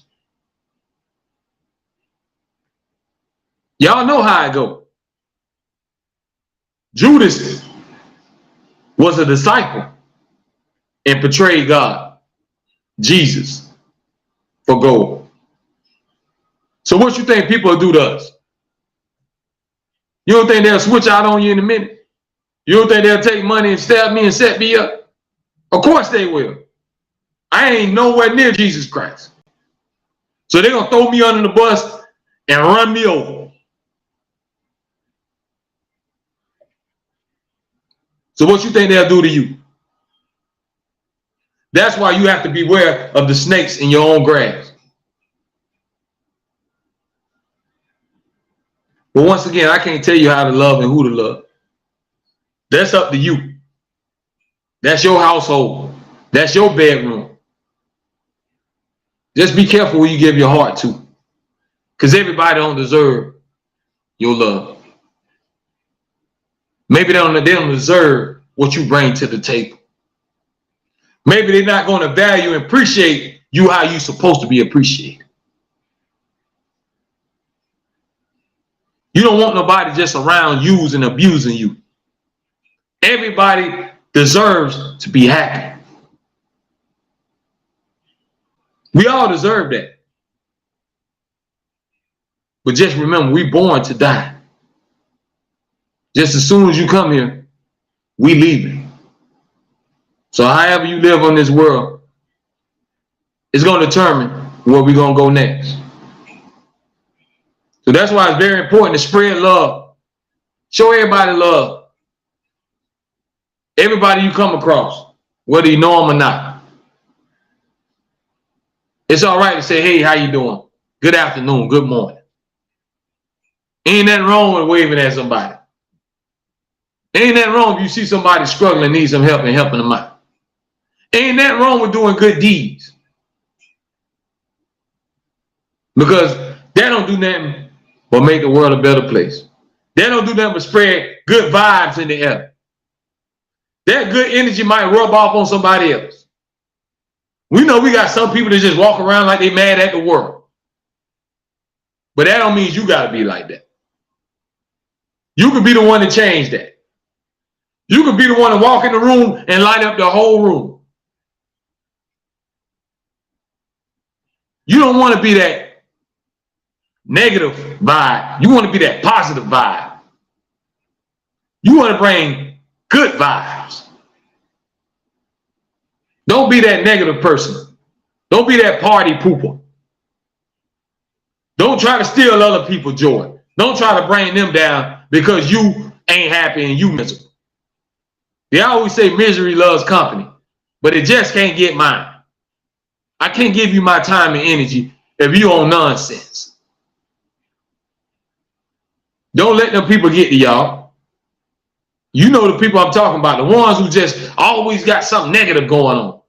Y'all know how it goes. Judas was a disciple and betrayed God, Jesus, for gold. So what you think people will do to us? You don't think they'll switch out on you in a minute? You don't think they'll take money and stab me and set me up? Of course they will. I ain't nowhere near Jesus Christ. So they're going to throw me under the bus and run me over. So what you think they'll do to you? That's why you have to beware of the snakes in your own grass. But once again, I can't tell you how to love and who to love. That's up to you. That's your household. That's your bedroom. Just be careful who you give your heart to, because everybody don't deserve your love. Maybe they don't deserve what you bring to the table. Maybe they're not going to value and appreciate you how you're supposed to be appreciated. You don't want nobody just around using and abusing you. Everybody deserves to be happy. We all deserve that. But just remember, we're born to die. Just as soon as you come here, we leaving. So however you live on this world, it's going to determine where we're going to go next. So that's why it's very important to spread love. Show everybody love. Everybody you come across, whether you know them or not. It's all right to say, hey, how you doing? Good afternoon, good morning. Ain't nothing wrong with waving at somebody. Ain't nothing wrong if you see somebody struggling, needs some help, and helping them out. Ain't nothing wrong with doing good deeds. Because that don't do nothing but make the world a better place. That don't do nothing but spread good vibes in the air. That good energy might rub off on somebody else. We know we got some people that just walk around like they mad at the world. But that don't mean you got to be like that. You could be the one to change that. You could be the one to walk in the room and light up the whole room. You don't want to be that negative vibe. You want to be that positive vibe. You want to bring good vibes. Don't be that negative person. Don't be that party pooper. Don't try to steal other people's joy. Don't try to bring them down because you ain't happy and you miserable. They always say misery loves company, but it just can't get mine. I can't give you my time and energy if you on nonsense. Don't let them people get to y'all. You know the people I'm talking about, the ones who just always got something negative going on.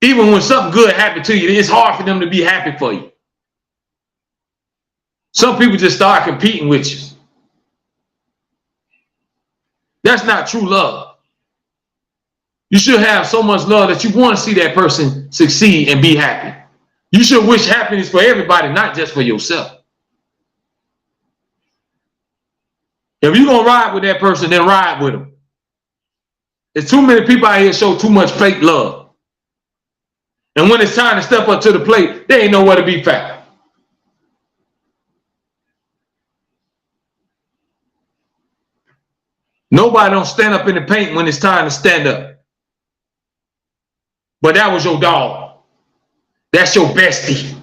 Even when something good happened to you, it's hard for them to be happy for you. Some people just start competing with you. That's not true love. You should have so much love that you want to see that person succeed and be happy. You should wish happiness for everybody, not just for yourself. If you're going to ride with that person, then ride with them. There's too many people out here show too much fake love. And when it's time to step up to the plate, they ain't nowhere to be found. Nobody don't stand up in the paint when it's time to stand up. But that was your dog. That's your bestie.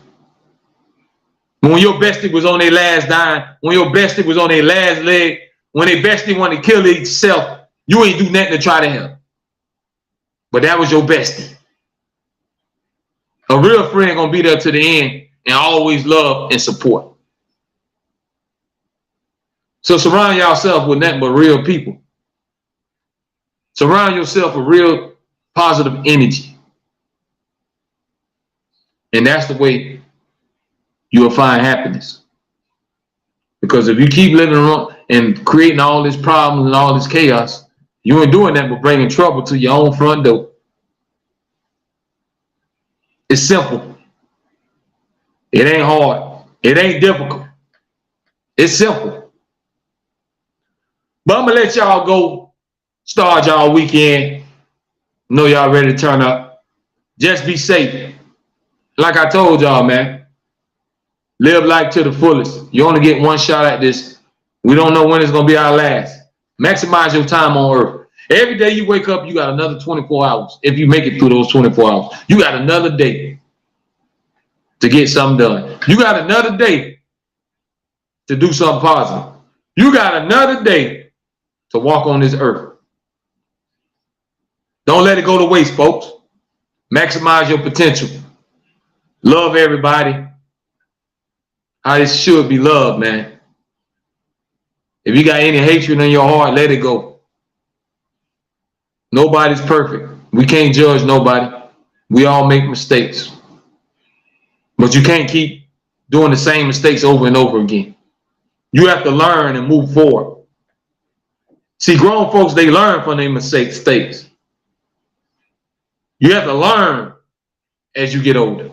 When your bestie was on their last dime, when your bestie was on their last leg, when their bestie wanted to kill itself, you ain't do nothing to try to help. But that was your bestie. A real friend gonna be there to the end and always love and support. So surround yourself with nothing but real people. Surround yourself with real positive energy. And that's the way you will find happiness. Because if you keep living around and creating all this problems and all this chaos, you ain't doing that but bringing trouble to your own front door. It's simple. It ain't hard. It ain't difficult. It's simple. But I'm going to let y'all go start y'all weekend. Know y'all ready to turn up. Just be safe. Like I told y'all, man. Live life to the fullest. You only get one shot at this. We don't know when it's going to be our last. Maximize your time on earth. Every day you wake up, you got another 24 hours. If you make it through those 24 hours, you got another day to get something done. You got another day to do something positive. You got another day to walk on this earth. Don't let it go to waste, folks. Maximize your potential. Love everybody. How it should be loved, man. If you got any hatred in your heart, let it go. Nobody's perfect. We can't judge nobody. We all make mistakes. But you can't keep doing the same mistakes over and over again. You have to learn and move forward. See, grown folks, they learn from their mistakes. You have to learn as you get older.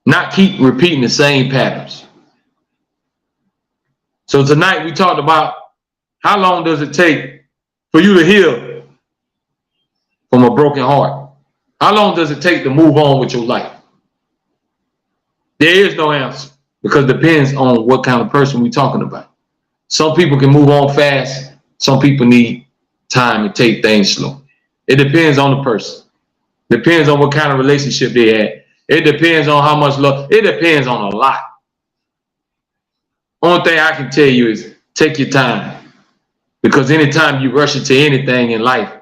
Not keep repeating the same patterns. So tonight we talked about how long does it take for you to heal from a broken heart? How long does it take to move on with your life? There is no answer because it depends on what kind of person we're talking about. Some people can move on fast. Some people need time to take things slow. It depends on the person. Depends on what kind of relationship they had. It depends on how much love. It depends on a lot. Only thing I can tell you is take your time. Because anytime you rush into anything in life,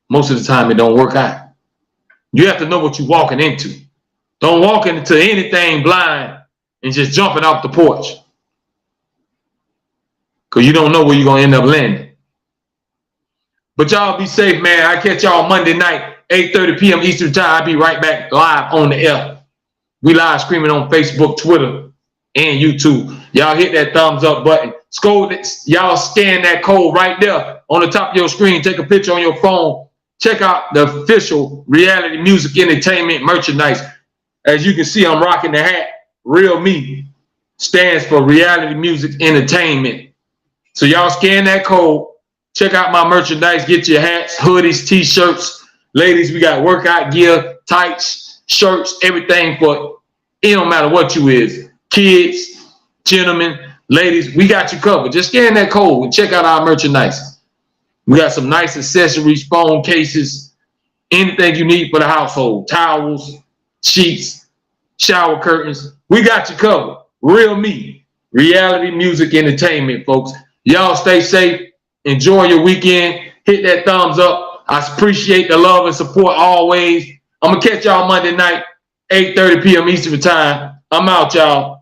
most of the time it don't work out. You have to know what you're walking into. Don't walk into anything blind and just jumping off the porch. Because you don't know where you're going to end up landing. But y'all be safe, man. I catch y'all Monday night, 8:30 p.m. Eastern time. I'll be right back live on the air. We live streaming on Facebook, Twitter, and YouTube. Y'all hit that thumbs up button. Y'all scan that code right there on the top of your screen. Take a picture on your phone. Check out the official Reality Music Entertainment merchandise. As you can see, I'm rocking the hat. Real Me stands for Reality Music Entertainment. So y'all scan that code. Check out my merchandise. Get your hats, hoodies, t-shirts. Ladies, we got workout gear, tights, shirts, everything for it don't matter what you is. Kids, gentlemen, ladies, we got you covered. Just scan that code and check out our merchandise. We got some nice accessories, phone cases, anything you need for the household. Towels, sheets, shower curtains. We got you covered. Real Me, Reality Music Entertainment, folks. Y'all stay safe. Enjoy your weekend. Hit that thumbs up. I appreciate the love and support always. I'm going to catch y'all Monday night, 8:30 p.m. Eastern time. I'm out, y'all.